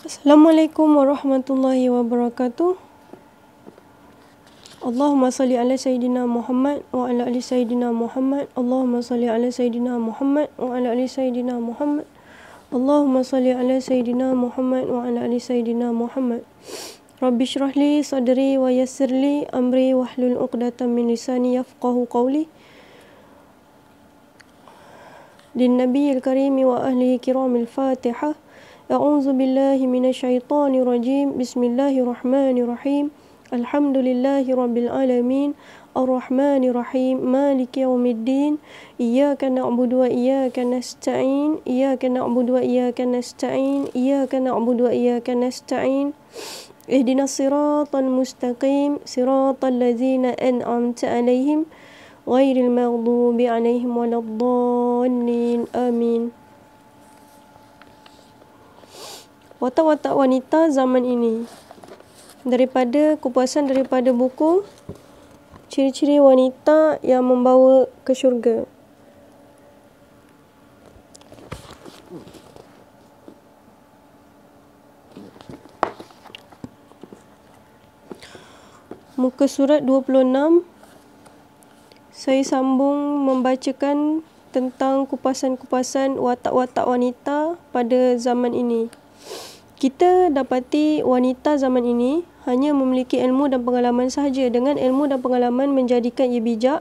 Assalamualaikum warahmatullahi wabarakatuh. Allahumma salli ala Sayyidina Muhammad wa ala ali Sayyidina Muhammad. Allahumma salli ala Sayyidina Muhammad wa ala ali Sayyidina Muhammad. Allahumma salli ala Sayyidina Muhammad wa ala ali Sayyidina Muhammad. Rabbi shrah li sadri wa yassir li amri wahlul 'uqdatam min lisani yafqahu qawli. Din nabiyil karimi wa ahlihi kiramil Fatihah. A'udzu billahi minasyaitonir rajim. Bismillahirrahmanirrahim. Alhamdulillahi rabbil alamin. Arrahmanir rahim. Maliki yaumiddin. Iyyaka na'budu wa iyyaka nasta'in. Iyyaka na'budu wa iyyaka nasta'in. Iyyaka na'budu wa iyyaka nasta'in. Ihdinas siratal mustaqim. Siratal ladzina an'amta 'alaihim ghairil maghdubi 'alaihim waladdallin. Amin. Watak-watak wanita zaman ini. Daripada kupasan daripada buku Ciri-ciri wanita yang membawa ke syurga. Muka surat 26. Saya sambung membacakan tentang kupasan-kupasan watak-watak wanita pada zaman ini. Kita dapati wanita zaman ini hanya memiliki ilmu dan pengalaman sahaja. Dengan ilmu dan pengalaman menjadikan ia bijak,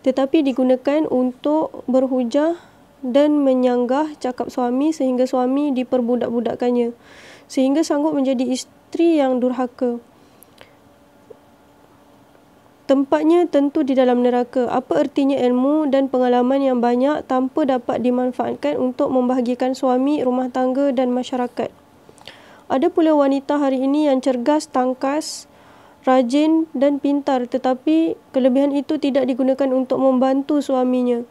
tetapi digunakan untuk berhujah dan menyanggah cakap suami sehingga suami diperbudak-budakkannya, sehingga sanggup menjadi isteri yang durhaka. Tempatnya tentu di dalam neraka. Apa ertinya ilmu dan pengalaman yang banyak tanpa dapat dimanfaatkan untuk membahagiakan suami, rumah tangga dan masyarakat? Ada pula wanita hari ini yang cergas, tangkas, rajin dan pintar, tetapi kelebihan itu tidak digunakan untuk membantu suaminya,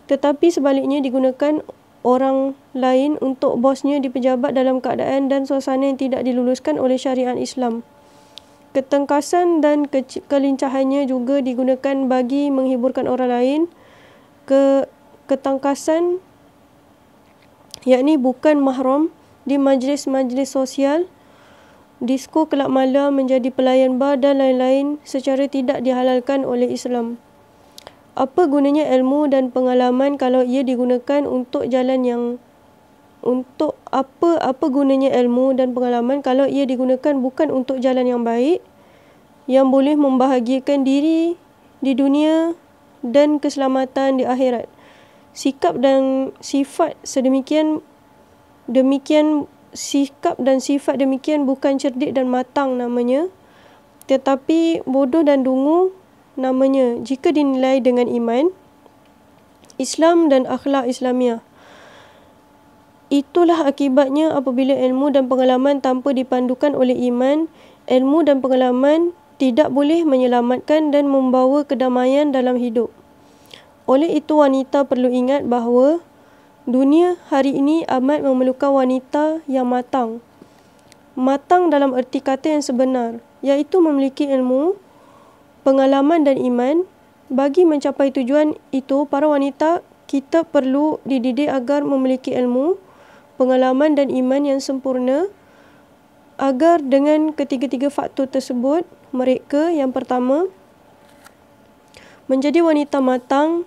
tetapi sebaliknya digunakan orang lain untuk bosnya di pejabat dalam keadaan dan suasana yang tidak diluluskan oleh syariat Islam. Ketangkasan dan kelincahannya juga digunakan bagi menghiburkan orang lain. Ketangkasan yakni bukan mahram di majlis-majlis sosial, disko, kelab malam, menjadi pelayan bar dan lain-lain secara tidak dihalalkan oleh Islam. Apa gunanya ilmu dan pengalaman kalau ia digunakan untuk jalan yang apa gunanya ilmu dan pengalaman kalau ia digunakan bukan untuk jalan yang baik, yang boleh membahagiakan diri di dunia dan keselamatan di akhirat. Sikap dan sifat demikian bukan cerdik dan matang namanya, tetapi bodoh dan dungu namanya jika dinilai dengan iman, Islam dan akhlak Islamiah. Itulah akibatnya apabila ilmu dan pengalaman tanpa dipandukan oleh iman. Ilmu dan pengalaman tidak boleh menyelamatkan dan membawa kedamaian dalam hidup. Oleh itu, wanita perlu ingat bahawa dunia hari ini amat memerlukan wanita yang matang. Matang dalam erti kata yang sebenar, iaitu memiliki ilmu, pengalaman dan iman. Bagi mencapai tujuan itu, para wanita kita perlu dididik agar memiliki ilmu, pengalaman dan iman yang sempurna, agar dengan ketiga-tiga faktor tersebut, mereka yang pertama, menjadi wanita matang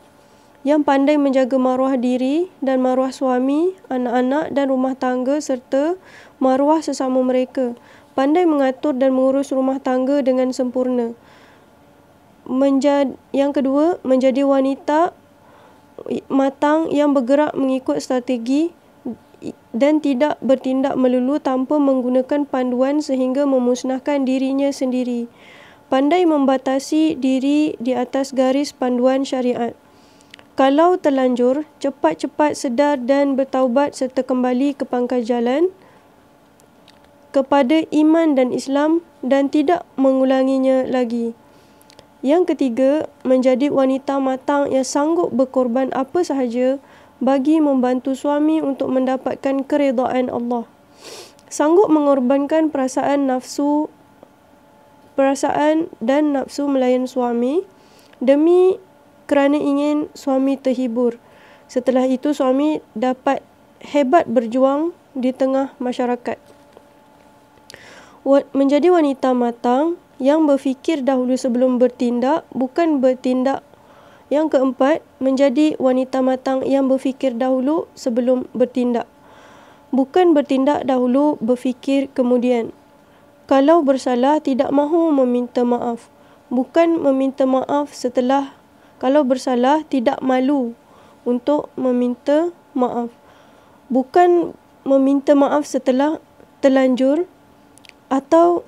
yang pandai menjaga maruah diri dan maruah suami, anak-anak dan rumah tangga serta maruah sesama mereka. Pandai mengatur dan mengurus rumah tangga dengan sempurna. Yang kedua, menjadi wanita matang yang bergerak mengikut strategi dan tidak bertindak melulu tanpa menggunakan panduan sehingga memusnahkan dirinya sendiri. Pandai membatasi diri di atas garis panduan syariat. Kalau terlanjur, cepat-cepat sedar dan bertaubat serta kembali ke pangkal jalan kepada iman dan Islam dan tidak mengulanginya lagi. Yang ketiga, menjadi wanita matang yang sanggup berkorban apa sahaja bagi membantu suami untuk mendapatkan keredaan Allah. Sanggup mengorbankan perasaan dan nafsu melayan suami demi kerana ingin suami terhibur. Setelah itu suami dapat hebat berjuang di tengah masyarakat. menjadi wanita matang yang berfikir dahulu sebelum bertindak, bukan bertindak. Yang keempat, menjadi wanita matang yang berfikir dahulu sebelum bertindak, bukan bertindak dahulu, berfikir kemudian. Kalau bersalah, tidak mahu meminta maaf, bukan meminta maaf setelah. Kalau bersalah, tidak malu untuk meminta maaf, bukan meminta maaf setelah terlanjur atau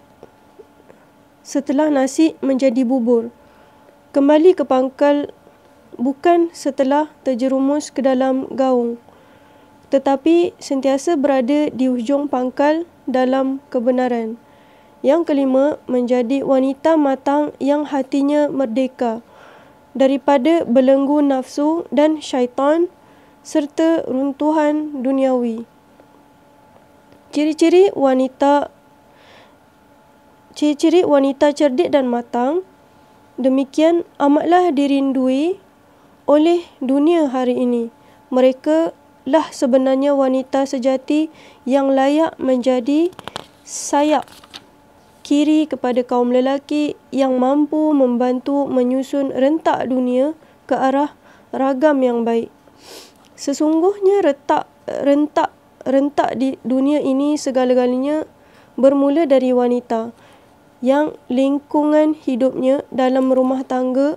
setelah nasi menjadi bubur. Kembali ke pangkal, bukan setelah terjerumus ke dalam gaung, tetapi sentiasa berada di hujung pangkal dalam kebenaran. Yang kelima, menjadi wanita matang yang hatinya merdeka daripada belenggu nafsu dan syaitan serta runtuhan duniawi. Ciri-ciri wanita cerdik dan matang demikian amatlah dirindui oleh dunia hari ini. Mereka lah sebenarnya wanita sejati yang layak menjadi sayap kiri kepada kaum lelaki yang mampu membantu menyusun rentak dunia ke arah ragam yang baik. Sesungguhnya rentak di dunia ini segala-galanya bermula dari wanita yang lingkungan hidupnya dalam rumah tangga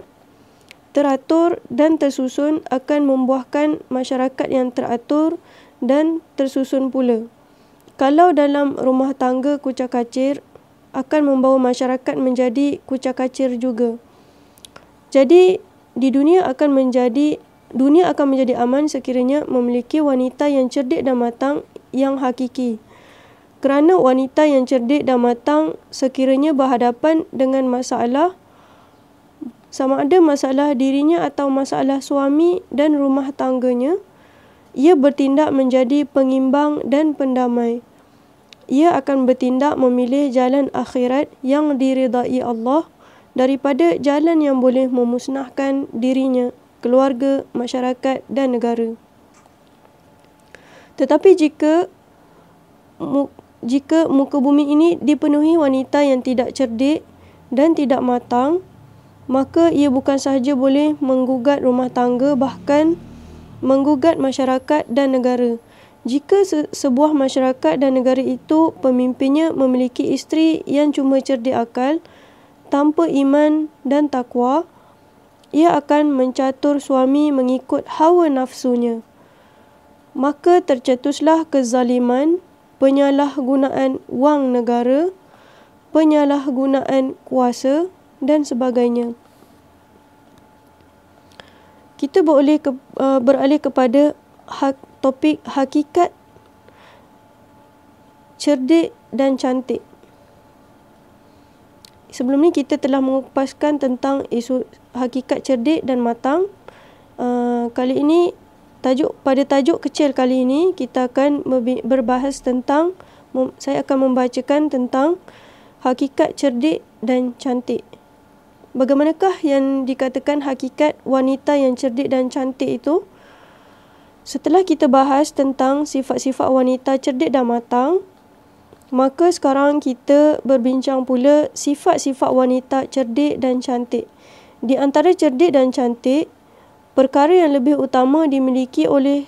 teratur dan tersusun akan membuahkan masyarakat yang teratur dan tersusun pula. Kalau dalam rumah tangga kucak-kacir, akan membawa masyarakat menjadi kucak-kacir juga. Jadi dunia akan menjadi aman sekiranya memiliki wanita yang cerdik dan matang yang hakiki. Kerana wanita yang cerdik dan matang sekiranya berhadapan dengan masalah, sama ada masalah dirinya atau masalah suami dan rumah tangganya, ia bertindak menjadi pengimbang dan pendamai. Ia akan bertindak memilih jalan akhirat yang diridai Allah daripada jalan yang boleh memusnahkan dirinya, keluarga, masyarakat dan negara. Tetapi jika muka bumi ini dipenuhi wanita yang tidak cerdik dan tidak matang, maka ia bukan sahaja boleh menggugat rumah tangga, bahkan menggugat masyarakat dan negara. Jika sebuah masyarakat dan negara itu pemimpinnya memiliki isteri yang cuma cerdik akal, tanpa iman dan takwa, ia akan mencatur suami mengikut hawa nafsunya. Maka tercetuslah kezaliman, penyalahgunaan wang negara, penyalahgunaan kuasa dan sebagainya. Kita beralih kepada topik hakikat cerdik dan cantik. Sebelum ni kita telah mengupaskan tentang isu hakikat cerdik dan matang. Kali ini pada tajuk kecil kali ini kita akan berbahas tentang, saya akan membacakan tentang hakikat cerdik dan cantik. Bagaimanakah yang dikatakan hakikat wanita yang cerdik dan cantik itu? Setelah kita bahas tentang sifat-sifat wanita cerdik dan matang, maka sekarang kita berbincang pula sifat-sifat wanita cerdik dan cantik. Di antara cerdik dan cantik, perkara yang lebih utama dimiliki oleh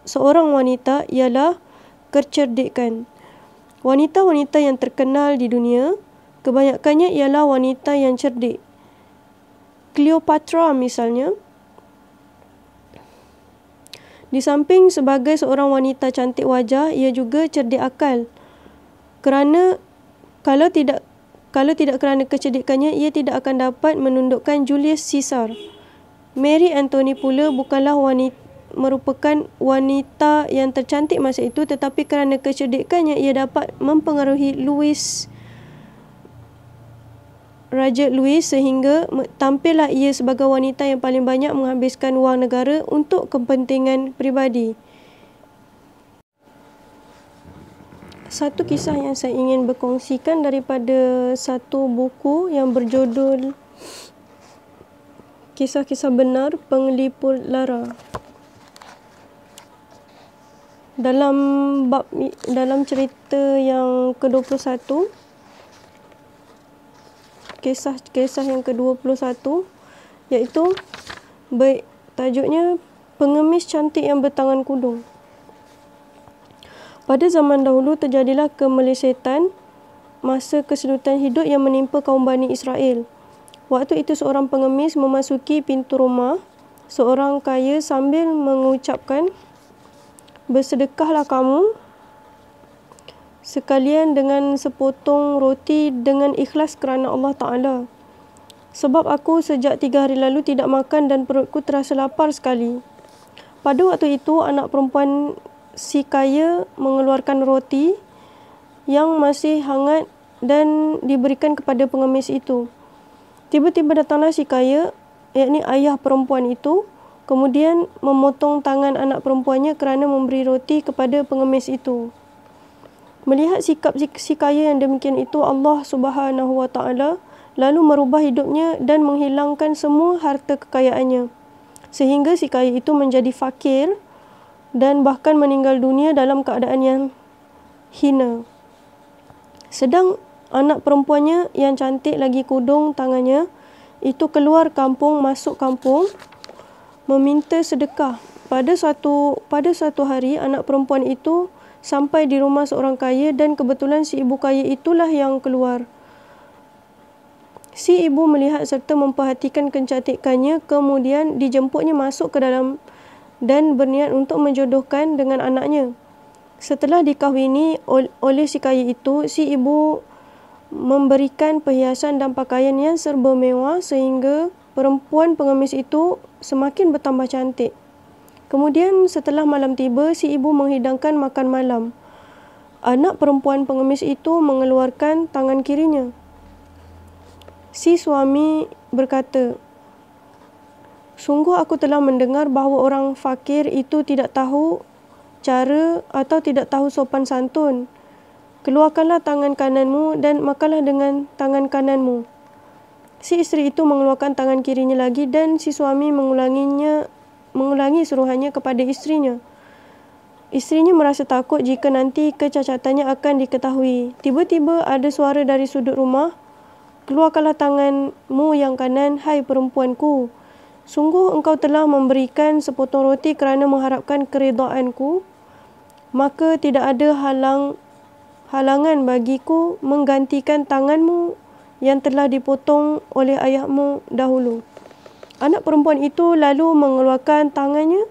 seorang wanita ialah kecerdikan. Wanita-wanita yang terkenal di dunia, kebanyakannya ialah wanita yang cerdik. Cleopatra misalnya, di samping sebagai seorang wanita cantik wajah, ia juga cerdik akal. Kerana kalau tidak kerana kecerdikannya, ia tidak akan dapat menundukkan Julius Caesar. Mary Antoinette pula bukanlah merupakan wanita yang tercantik masa itu, tetapi kerana kecerdikannya ia dapat mempengaruhi Raja Louis sehingga tampillah ia sebagai wanita yang paling banyak menghabiskan wang negara untuk kepentingan peribadi. Satu kisah yang saya ingin berkongsikan daripada satu buku yang berjudul Kisah-kisah Benar Penglipur Lara. Dalam cerita yang ke-21, kisah yang ke-21, iaitu tajuknya Pengemis Cantik yang Bertangan Kudung. Pada zaman dahulu terjadilah kemelesetan masa keseluruhan hidup yang menimpa kaum Bani Israel. Waktu itu seorang pengemis memasuki pintu rumah seorang kaya sambil mengucapkan, "Bersedekahlah kamu sekalian dengan sepotong roti dengan ikhlas kerana Allah Ta'ala. Sebab aku sejak 3 hari lalu tidak makan dan perutku terasa lapar sekali." Pada waktu itu, anak perempuan si kaya mengeluarkan roti yang masih hangat dan diberikan kepada pengemis itu. Tiba-tiba datanglah si kaya, yakni ayah perempuan itu, kemudian memotong tangan anak perempuannya kerana memberi roti kepada pengemis itu. Melihat sikap si kaya yang demikian itu, Allah Subhanahu wa Ta'ala lalu merubah hidupnya dan menghilangkan semua harta kekayaannya, sehingga si kaya itu menjadi fakir dan bahkan meninggal dunia dalam keadaan yang hina. Sedang anak perempuannya yang cantik lagi kudung tangannya itu keluar kampung, masuk kampung meminta sedekah. Pada suatu hari, anak perempuan itu sampai di rumah seorang kaya dan kebetulan si ibu kaya itulah yang keluar. Si ibu melihat serta memperhatikan kecantikannya, kemudian dijemputnya masuk ke dalam dan berniat untuk menjodohkan dengan anaknya. Setelah dikahwini oleh si kaya itu, si ibu memberikan perhiasan dan pakaian yang serba mewah sehingga perempuan pengemis itu semakin bertambah cantik. Kemudian setelah malam tiba, si ibu menghidangkan makan malam. Anak perempuan pengemis itu mengeluarkan tangan kirinya. Si suami berkata, "Sungguh aku telah mendengar bahawa orang fakir itu tidak tahu cara atau tidak tahu sopan santun. Keluarkanlah tangan kananmu dan makanlah dengan tangan kananmu." Si isteri itu mengeluarkan tangan kirinya lagi dan si suami mengulangi suruhannya kepada isterinya. Isterinya merasa takut jika nanti kecacatannya akan diketahui. Tiba-tiba ada suara dari sudut rumah, "Keluarkanlah tanganmu yang kanan, hai perempuanku. Sungguh engkau telah memberikan sepotong roti kerana mengharapkan keredaanku, maka tidak ada halangan bagiku menggantikan tanganmu yang telah dipotong oleh ayahmu dahulu." Anak perempuan itu lalu mengeluarkan tangannya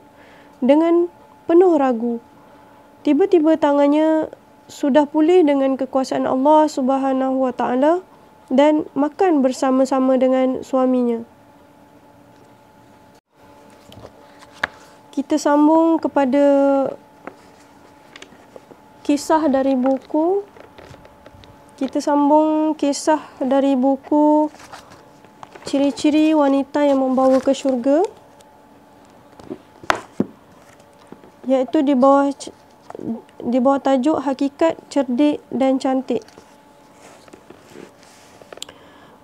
dengan penuh ragu. Tiba-tiba tangannya sudah pulih dengan kekuasaan Allah Subhanahu wa Ta'ala dan makan bersama-sama dengan suaminya. Kita sambung kepada kisah dari buku. Ciri-ciri wanita yang membawa ke syurga, iaitu di bawah tajuk Hakikat Cerdik dan Cantik.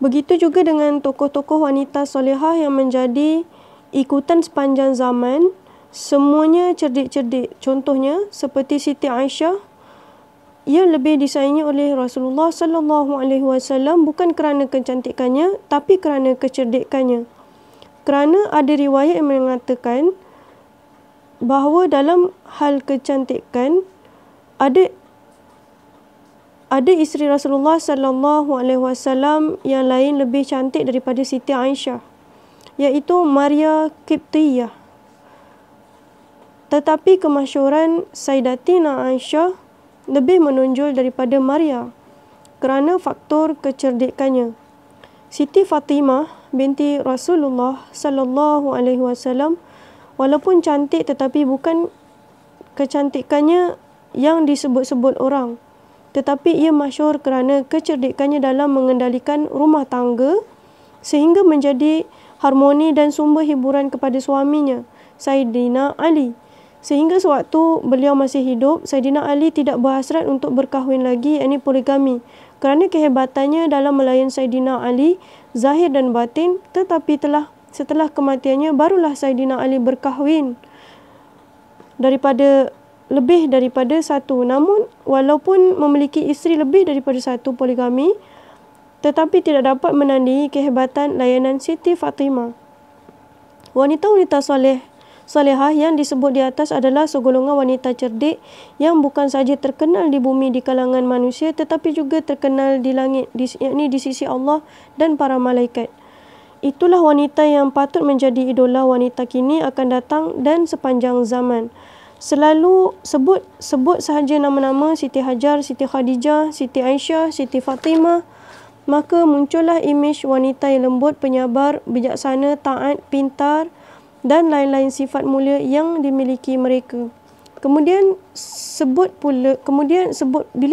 Begitu juga dengan tokoh-tokoh wanita solehah yang menjadi ikutan sepanjang zaman. Semuanya cerdik-cerdik. Contohnya seperti Siti Aisyah, ia lebih disayangi oleh Rasulullah sallallahu alaihi wasallam bukan kerana kecantikannya tapi kerana kecerdikannya. Kerana ada riwayat yang mengatakan bahawa dalam hal kecantikan ada isteri Rasulullah sallallahu alaihi wasallam yang lain lebih cantik daripada Siti Aisyah, iaitu Maria Qibtiyah. Tetapi kemasyhuran Sayyidatina Aisyah lebih menonjol daripada Maria kerana faktor kecerdikannya. Siti Fatimah binti Rasulullah sallallahu alaihi wasallam walaupun cantik tetapi bukan kecantikannya yang disebut-sebut orang, tetapi ia masyhur kerana kecerdikannya dalam mengendalikan rumah tangga sehingga menjadi harmoni dan sumber hiburan kepada suaminya, Sayyidina Ali. Sehingga sewaktu beliau masih hidup, Sayyidina Ali tidak berhasrat untuk berkahwin lagi, yakni poligami, kerana kehebatannya dalam melayan Sayyidina Ali zahir dan batin. Tetapi setelah kematiannya barulah Sayyidina Ali berkahwin lebih daripada satu. Namun walaupun memiliki isteri lebih daripada satu poligami, tetapi tidak dapat menandingi kehebatan layanan Siti Fatimah. Wanita-wanita solehah yang disebut di atas adalah segolongan wanita cerdik yang bukan saja terkenal di bumi di kalangan manusia tetapi juga terkenal di langit, yakni di sisi Allah dan para malaikat. Itulah wanita yang patut menjadi idola wanita kini akan datang dan sepanjang zaman. Selalu sebut sahaja nama-nama Siti Hajar, Siti Khadijah, Siti Aisyah, Siti Fatimah, maka muncullah imej wanita yang lembut, penyabar, bijaksana, taat, pintar dan lain-lain sifat mulia yang dimiliki mereka. Bila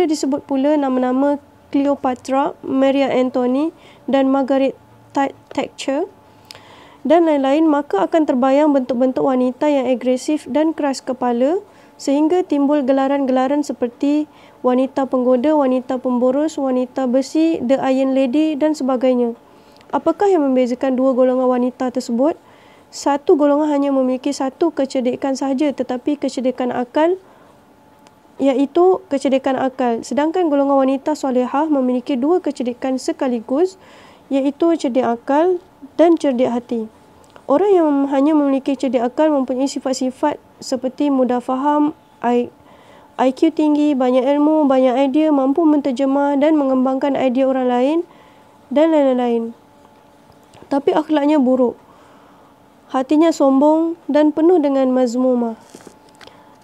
disebut pula nama-nama Cleopatra, Maria Antoinette dan Margaret Thatcher dan lain-lain, maka akan terbayang bentuk-bentuk wanita yang agresif dan keras kepala sehingga timbul gelaran-gelaran seperti wanita penggoda, wanita pemboros, wanita besi, the Iron Lady dan sebagainya. Apakah yang membezakan dua golongan wanita tersebut? Satu golongan hanya memiliki satu kecerdikan sahaja tetapi kecerdikan akal, iaitu kecerdikan akal. Sedangkan golongan wanita solehah memiliki dua kecerdikan sekaligus, iaitu cerdik akal dan cerdik hati. Orang yang hanya memiliki cerdik akal mempunyai sifat-sifat seperti mudah faham, IQ tinggi, banyak ilmu, banyak idea, mampu menterjemah dan mengembangkan idea orang lain dan lain-lain. Tapi akhlaknya buruk. Hatinya sombong dan penuh dengan mazmumah.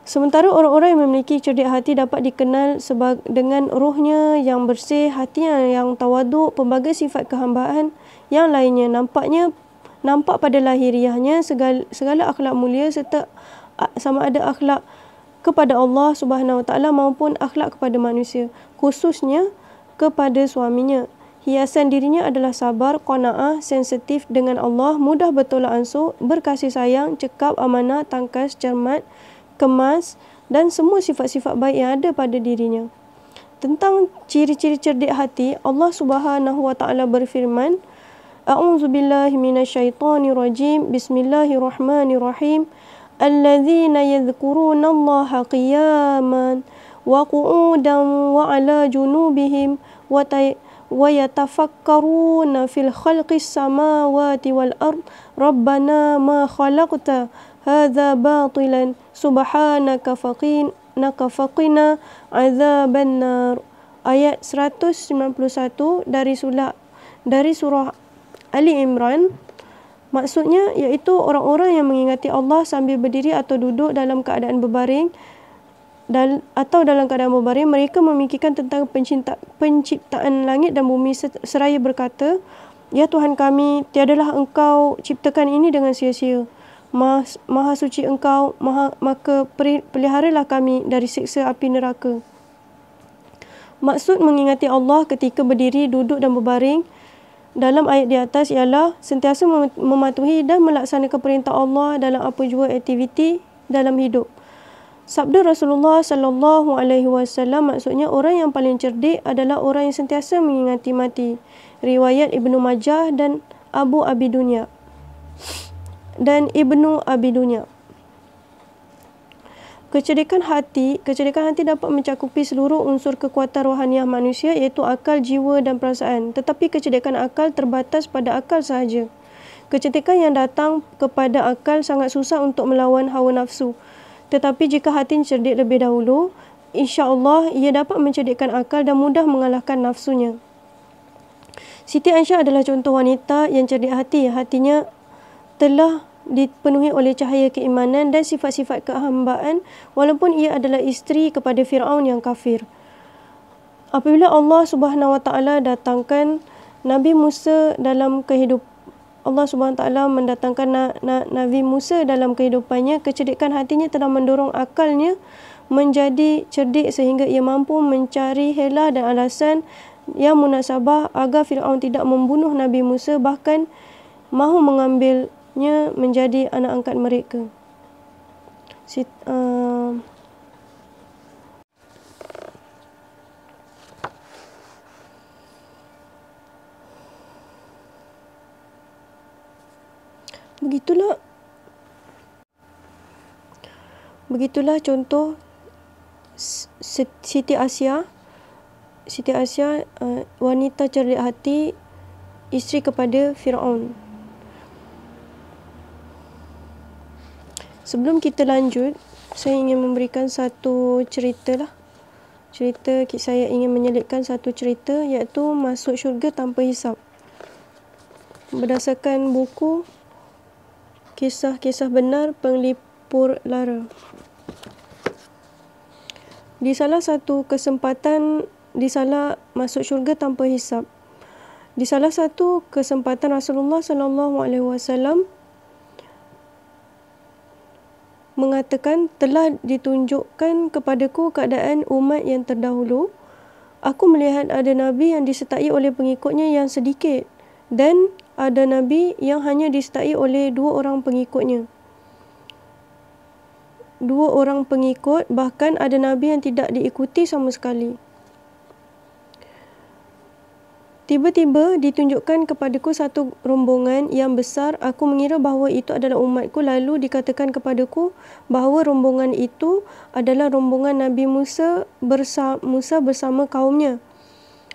Sementara orang-orang yang memiliki cerdik hati dapat dikenal dengan ruhnya yang bersih, hatinya yang tawaduk, pelbagai sifat kehambaan yang lainnya. Nampak pada lahiriahnya segala akhlak mulia serta sama ada akhlak kepada Allah Subhanahu Wa Taala maupun akhlak kepada manusia, khususnya kepada suaminya. Hiasan dirinya adalah sabar, qanaah, sensitif dengan Allah, mudah bertolak ansur, berkasih sayang, cekap, amanah, tangkas, cermat, kemas dan semua sifat-sifat baik yang ada pada dirinya. Tentang ciri-ciri cerdik hati, Allah Subhanahu Wa Taala berfirman, A'udzubillahi minasyaitonirrajim. Bismillahirrahmanirrahim. Alladzina yadhkurunallaha qiyaman wa qu'udan wa 'ala junubihim wa yatafakkaruna fil khalqis samawati wal ard. Rabbana ma khalaqta hadza batilan subhanaka faqina azaban nar. Ayat 191 dari surah Ali Imran. Maksudnya iaitu orang-orang yang mengingati Allah sambil berdiri atau duduk dalam keadaan berbaring mereka memikirkan tentang penciptaan langit dan bumi seraya berkata, Ya Tuhan kami, tiadalah Engkau ciptakan ini dengan sia-sia. Maha suci Engkau, maka peliharalah kami dari siksa api neraka. Maksud mengingati Allah ketika berdiri, duduk dan berbaring dalam ayat di atas ialah sentiasa mematuhi dan melaksanakan perintah Allah dalam apa jua aktiviti dalam hidup. Sabda Rasulullah sallallahu alaihi wasallam maksudnya orang yang paling cerdik adalah orang yang sentiasa mengingati mati. Riwayat Ibnu Majah dan Ibnu Abi Dunya. Kecerdikan hati dapat mencakupi seluruh unsur kekuatan rohaniah manusia iaitu akal, jiwa dan perasaan. Tetapi kecerdikan akal terbatas pada akal sahaja. Kecerdikan yang datang kepada akal sangat susah untuk melawan hawa nafsu. Tetapi jika hati cerdik lebih dahulu, insya-Allah ia dapat mencerdikkan akal dan mudah mengalahkan nafsunya. Siti Aisyah adalah contoh wanita yang cerdik hati. Hatinya telah dipenuhi oleh cahaya keimanan dan sifat-sifat kehambaan walaupun ia adalah isteri kepada Firaun yang kafir. Apabila Allah Subhanahu Wa Taala datangkan Nabi Musa dalam Allah Subhanahu Wa Taala mendatangkan Nabi Musa dalam kehidupannya, kecerdikan hatinya telah mendorong akalnya menjadi cerdik sehingga ia mampu mencari helah dan alasan yang munasabah agar Firaun tidak membunuh Nabi Musa, bahkan mahu mengambilnya menjadi anak angkat mereka. Begitulah contoh Siti Asia Siti Aisyah, wanita cerdik hati, isteri kepada Firaun. Sebelum kita lanjut, saya ingin memberikan satu cerita lah. Saya ingin menyelitkan satu cerita, iaitu masuk syurga tanpa hisap. Berdasarkan buku Kisah-Kisah Benar Penglipur Lara. Di salah satu kesempatan, masuk syurga tanpa hisap. Di salah satu kesempatan Rasulullah SAW mengatakan, telah ditunjukkan kepadaku keadaan umat yang terdahulu. Aku melihat ada Nabi yang disertai oleh pengikutnya yang sedikit, dan ada Nabi yang hanya disertai oleh 2 orang pengikutnya. 2 orang pengikut, bahkan ada Nabi yang tidak diikuti sama sekali. Tiba-tiba ditunjukkan kepadaku satu rombongan yang besar. Aku mengira bahawa itu adalah umatku. Lalu dikatakan kepadaku bahawa rombongan itu adalah rombongan Nabi Musa bersama kaumnya.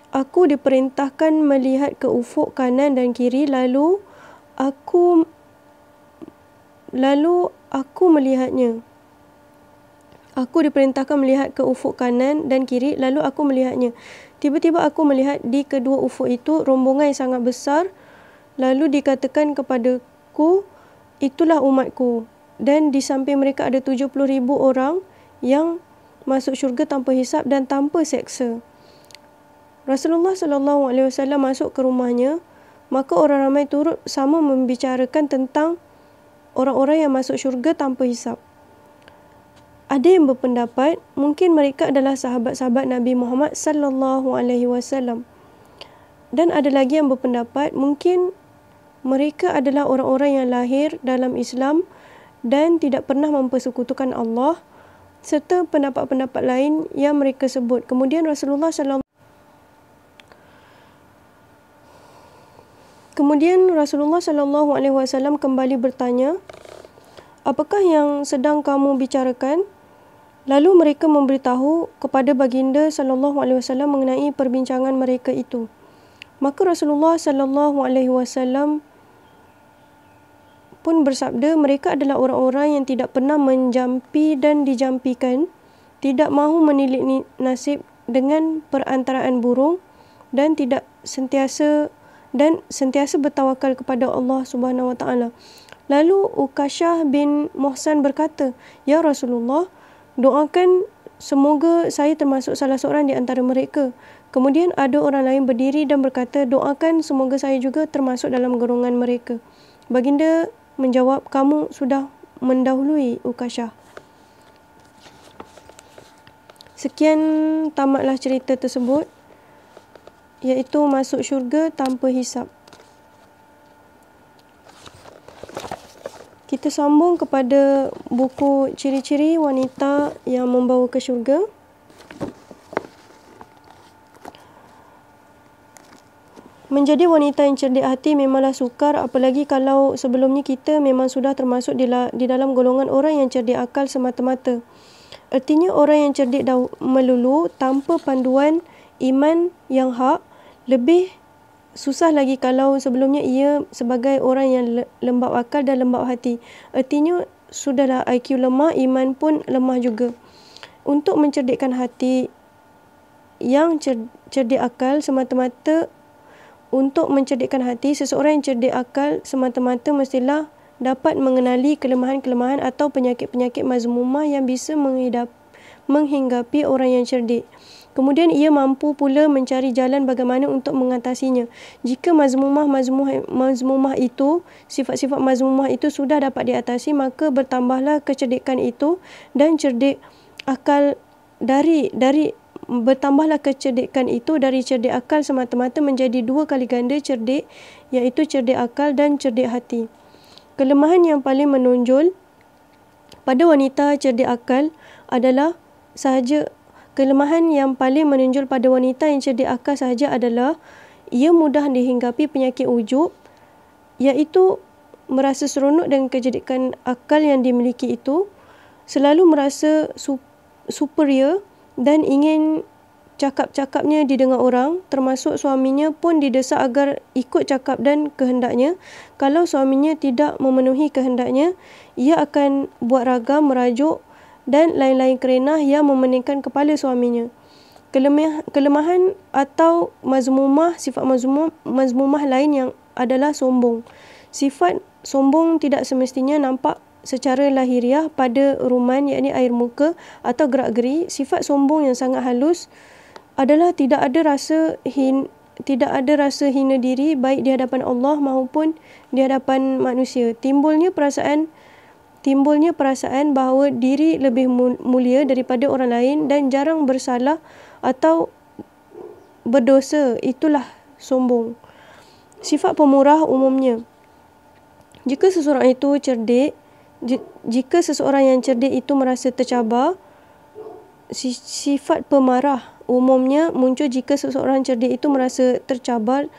Aku diperintahkan melihat ke ufuk kanan dan kiri. Lalu aku melihatnya. Aku diperintahkan melihat ke ufuk kanan dan kiri, lalu aku melihatnya. Tiba-tiba aku melihat di kedua ufuk itu rombongan yang sangat besar. Lalu dikatakan kepadaku, itulah umatku. Dan di samping mereka ada 70,000 orang yang masuk syurga tanpa hisap dan tanpa seksa. Rasulullah SAW masuk ke rumahnya, maka orang ramai turut sama membicarakan tentang orang-orang yang masuk syurga tanpa hisap. Ada yang berpendapat mungkin mereka adalah sahabat-sahabat Nabi Muhammad SAW. Dan ada lagi yang berpendapat mungkin mereka adalah orang-orang yang lahir dalam Islam dan tidak pernah mempersekutukan Allah, serta pendapat-pendapat lain yang mereka sebut. Kemudian Rasulullah SAW kembali bertanya, apakah yang sedang kamu bicarakan? Lalu mereka memberitahu kepada baginda SAW mengenai perbincangan mereka itu. Maka Rasulullah SAW pun bersabda, mereka adalah orang-orang yang tidak pernah menjampi dan dijampikan, tidak mahu menilik nasib dengan perantaraan burung, dan sentiasa bertawakal kepada Allah Subhanahu Wa Taala. Lalu Uqashah bin Muhsan berkata, ya Rasulullah, doakan semoga saya termasuk salah seorang di antara mereka. Kemudian ada orang lain berdiri dan berkata, doakan semoga saya juga termasuk dalam golongan mereka. Baginda menjawab, kamu sudah mendahului Uqashah. Sekian tamatlah cerita tersebut, iaitu masuk syurga tanpa hisap. Kita sambung kepada buku ciri-ciri wanita yang membawa ke syurga. Menjadi wanita yang cerdik hati memanglah sukar, apalagi kalau sebelumnya kita memang sudah termasuk di dalam golongan orang yang cerdik akal semata-mata. Artinya orang yang cerdik melulu tanpa panduan iman yang hak. Lebih susah lagi kalau sebelumnya ia sebagai orang yang lembab akal dan lembab hati. Artinya sudahlah IQ lemah, iman pun lemah juga. Untuk mencerdikkan hati yang cerdik akal semata-mata, seseorang yang cerdik akal semata-mata mestilah dapat mengenali kelemahan-kelemahan atau penyakit-penyakit mazmumah yang bisa menghinggapi orang yang cerdik. Kemudian ia mampu pula mencari jalan bagaimana untuk mengatasinya. Jika mazmumah itu, sifat-sifat mazmumah itu sudah dapat diatasi, maka bertambahlah kecerdikan itu, dan cerdik akal bertambahlah kecerdikan itu dari cerdik akal semata-mata menjadi 2 kali ganda cerdik, iaitu cerdik akal dan cerdik hati. Kelemahan yang paling menonjol pada wanita cerdik akal adalah Kelemahan yang paling menonjol pada wanita yang cerdik akal sahaja adalah ia mudah dihinggapi penyakit ujub, iaitu merasa seronok dengan kecerdikan akal yang dimiliki itu, selalu merasa superior dan ingin cakap-cakapnya didengar orang, termasuk suaminya pun didesak agar ikut cakap dan kehendaknya. Kalau suaminya tidak memenuhi kehendaknya, ia akan buat ragam, merajuk dan lain-lain kerenah yang memeningkan kepala suaminya. Kelemahan atau mazmumah, sifat mazmumah lain yang adalah sombong. Sifat sombong tidak semestinya nampak secara lahiriah pada ruman, yakni air muka atau gerak-geri. Sifat sombong yang sangat halus adalah tidak ada rasa hina diri baik di hadapan Allah maupun di hadapan manusia. Timbulnya perasaan bahawa diri lebih mulia daripada orang lain dan jarang bersalah atau berdosa, itulah sombong. Sifat pemurah umumnya. Jika seseorang yang cerdik itu merasa tercabar, sifat pemarah umumnya muncul jika seseorang cerdik itu merasa tercabar.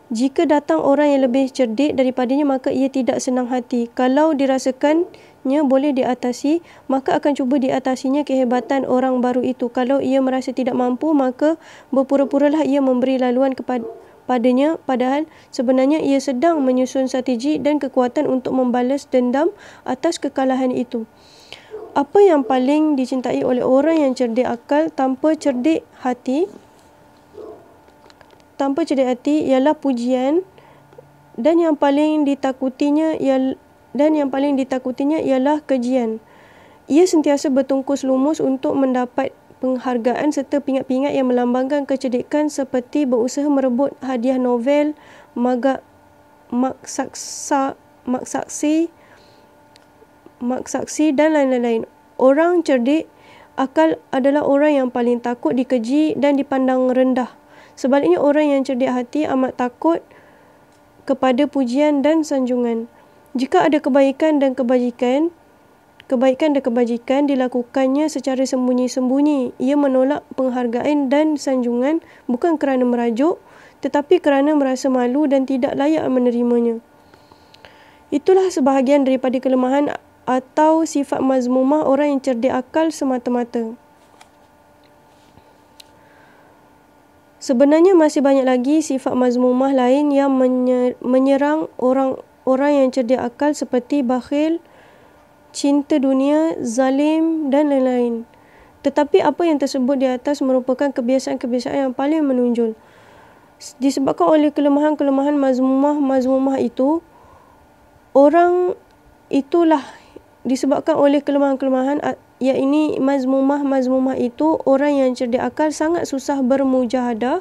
Jika datang orang yang lebih cerdik daripadanya, maka ia tidak senang hati. Kalau dirasakannya boleh diatasi, maka akan cuba diatasinya kehebatan orang baru itu. Kalau ia merasa tidak mampu, maka berpura-puralah ia memberi laluan padanya, padahal sebenarnya ia sedang menyusun strategi dan kekuatan untuk membalas dendam atas kekalahan itu. Apa yang paling dicintai oleh orang yang cerdik akal tanpa cerdik hati ialah pujian, dan yang paling ditakutinya ialah kejian. Ia sentiasa bertungkus lumus untuk mendapat penghargaan serta pingat-pingat yang melambangkan kecerdikan, seperti berusaha merebut hadiah Nobel, Magsaksi dan lain-lain. Orang cerdik akal adalah orang yang paling takut dikeji dan dipandang rendah. Sebaliknya, orang yang cerdik hati amat takut kepada pujian dan sanjungan. Jika ada kebaikan dan kebajikan dilakukannya secara sembunyi-sembunyi. Ia menolak penghargaan dan sanjungan bukan kerana merajuk, tetapi kerana merasa malu dan tidak layak menerimanya. Itulah sebahagian daripada kelemahan atau sifat mazmumah orang yang cerdik akal semata-mata. Sebenarnya masih banyak lagi sifat mazmumah lain yang menyerang orang yang cerdik akal, seperti bakhil, cinta dunia, zalim dan lain-lain. Tetapi apa yang tersebut di atas merupakan kebiasaan-kebiasaan yang paling menonjol. Disebabkan oleh kelemahan-kelemahan mazmumah itu, yakni mazmumah itu, orang yang cerdik akal sangat susah bermujahadah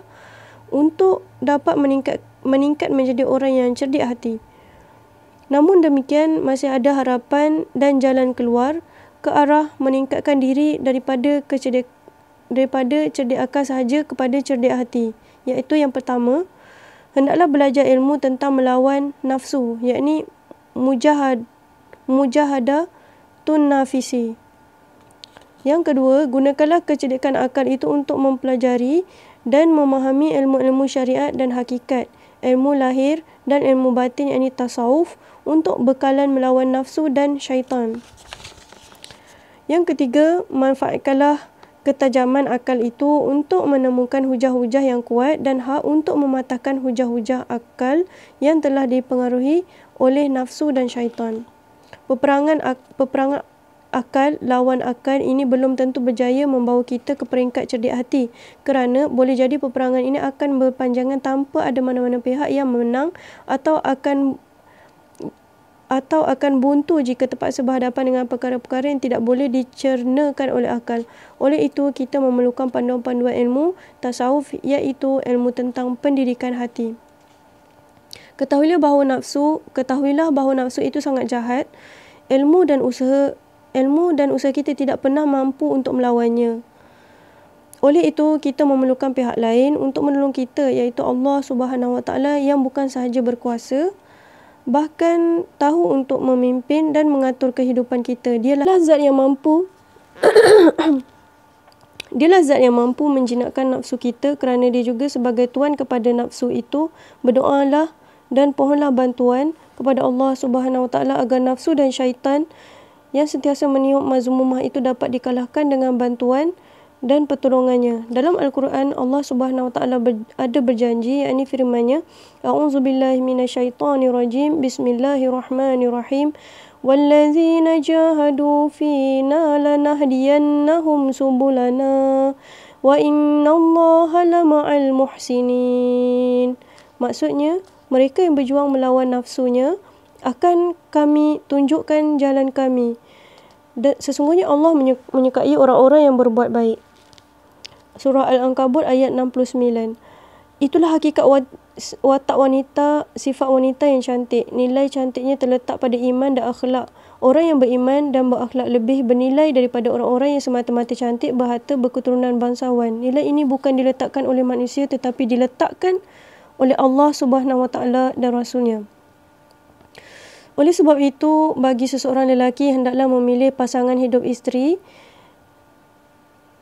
untuk dapat meningkat menjadi orang yang cerdik hati. Namun demikian, masih ada harapan dan jalan keluar ke arah meningkatkan diri daripada cerdik akal sahaja kepada cerdik hati, iaitu yang pertama, hendaklah belajar ilmu tentang melawan nafsu, yakni mujahadatun nafisi. Yang kedua, gunakanlah kecerdikan akal itu untuk mempelajari dan memahami ilmu-ilmu syariat dan hakikat, ilmu lahir dan ilmu batin, yakni tasawuf, untuk bekalan melawan nafsu dan syaitan. Yang ketiga, manfaatkanlah ketajaman akal itu untuk menemukan hujah-hujah yang kuat dan hak untuk mematahkan hujah-hujah akal yang telah dipengaruhi oleh nafsu dan syaitan. Peperangan akal lawan akal ini belum tentu berjaya membawa kita ke peringkat cerdik hati, kerana boleh jadi peperangan ini akan berpanjangan tanpa ada mana-mana pihak yang menang, atau akan buntu jika terpaksa berhadapan dengan perkara-perkara yang tidak boleh dicernakan oleh akal. Oleh itu, kita memerlukan panduan-panduan ilmu tasawuf, iaitu ilmu tentang pendidikan hati. Ketahuilah bahawa nafsu itu sangat jahat. Ilmu dan usaha kita tidak pernah mampu untuk melawannya. Oleh itu, kita memerlukan pihak lain untuk menolong kita, iaitu Allah Subhanahu Wa Taala, yang bukan sahaja berkuasa, bahkan tahu untuk memimpin dan mengatur kehidupan kita. Dialah zat yang mampu menjinakkan nafsu kita, kerana dia juga sebagai tuan kepada nafsu itu. Berdoalah dan pohonlah bantuan kepada Allah Subhanahu Wa Taala agar nafsu dan syaitan yang sentiasa meniup mazmumah itu dapat dikalahkan dengan bantuan dan pertolongannya. Dalam Al-Quran, Allah Subhanahu Wa Taala ada berjanji, yakni firman-Nya, A'udzubillahi minasyaitonirrajim. Bismillahirrahmanirrahim. Wallazina jahadu fina lanahdiyannahum subulana wa innallaha lama'al muhsinin. Maksudnya, mereka yang berjuang melawan nafsunya akan kami tunjukkan jalan kami. Dan sesungguhnya Allah menyukai orang-orang yang berbuat baik. Surah Al-Ankabut ayat 69. Itulah hakikat watak wanita, sifat wanita yang cantik. Nilai cantiknya terletak pada iman dan akhlak. Orang yang beriman dan berakhlak lebih bernilai daripada orang-orang yang semata-mata cantik, berharta, berketurunan bangsawan. Nilai ini bukan diletakkan oleh manusia tetapi diletakkan oleh Allah Subhanahu Wa Taala dan Rasulnya. Oleh sebab itu, bagi seseorang lelaki hendaklah memilih pasangan hidup isteri.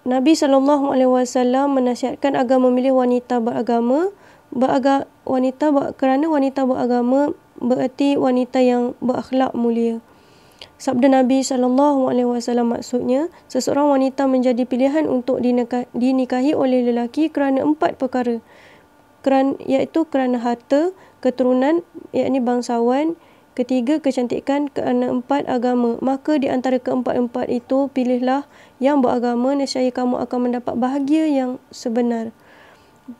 Nabi SAW menasihatkan agar memilih wanita beragama. Kerana wanita beragama bererti wanita yang berakhlak mulia. Sabda Nabi SAW maksudnya, seseorang wanita menjadi pilihan untuk dinikahi oleh lelaki kerana 4 perkara. Iaitu kerana harta, keturunan, yakni bangsawan. Ketiga, kecantikan, kerana 4 agama. Maka di antara keempat-empat itu, pilihlah yang beragama, nescaya kamu akan mendapat bahagia yang sebenar.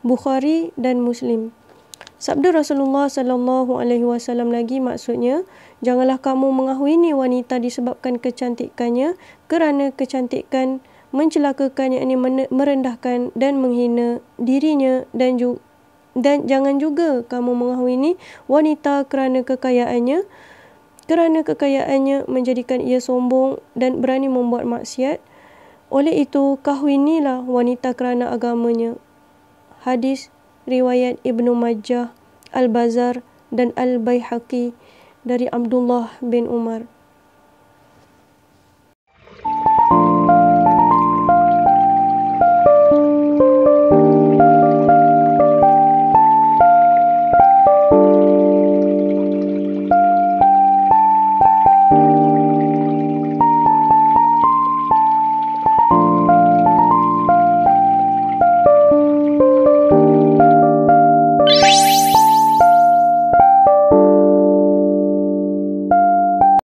Bukhari dan Muslim. Sabda Rasulullah SAW lagi maksudnya, janganlah kamu mengahwini wanita disebabkan kecantikannya, kerana kecantikan mencelakakan, yakni merendahkan dan menghina dirinya, dan jangan juga kamu mengahwini wanita kerana kekayaannya menjadikan ia sombong dan berani membuat maksiat. Oleh itu, kahwinilah wanita kerana agamanya. Hadis riwayat Ibnu Majah, Al-Bazar dan Al-Baihaqi dari Abdullah bin Umar.